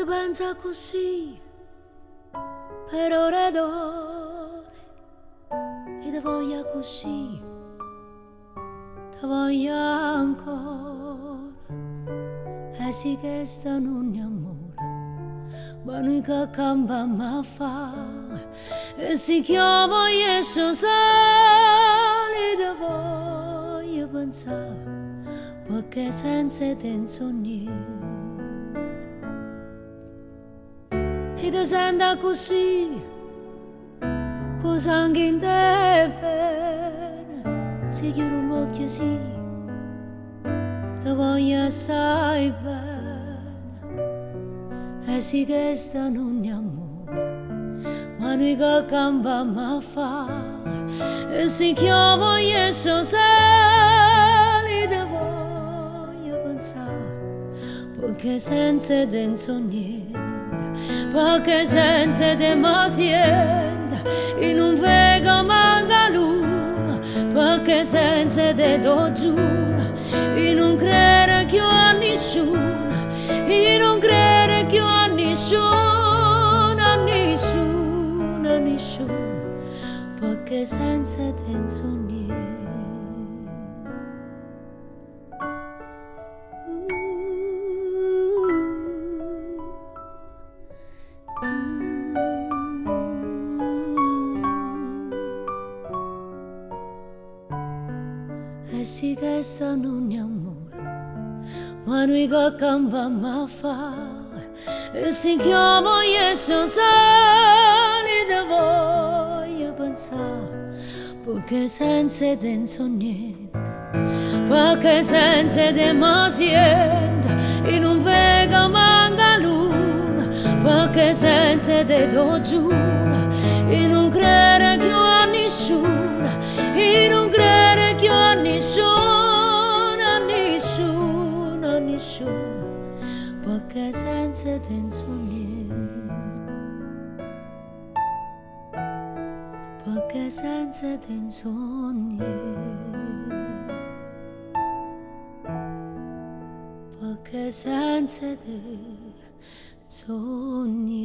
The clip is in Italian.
pensa così per ore ed ore e te voglia così, te voglia ancora. E sì che sta non è amore, ma noi che cambiamo a fare. E si chiama Yesu sali, te voglio pensare, perché senza te non so niente. E ti senta così, cosa anche in te bene. Se chiudo gli occhi sì, ti voglio assai bene. E sì che sta non è amore, ma noi che cambiamo a fare. E si chiama Yesu sali, te voglio pensare, perché senza te non so niente. Perché senza te mi sienta, in un vega manca luna. Perché senza te t'ho giuro, in non credere più a nessuno, in non credere più a nessuno, a nessuno, a nessuno. Perché senza te non so niente. E sì che sta non è amore, ma noi che cambiamo a fare. E si chiama Yesu sali, te voglio pensare, perché senza te non so niente. Perché senza te mi sienta, in un vega manca luna. Perché senza te t'ho giuro, in non credere più a nessuno, in non credere più a nessuno, a nessuno, a nessuno. Perché senza te non so niente. Perché senza te non so niente. Perché senza te sogni.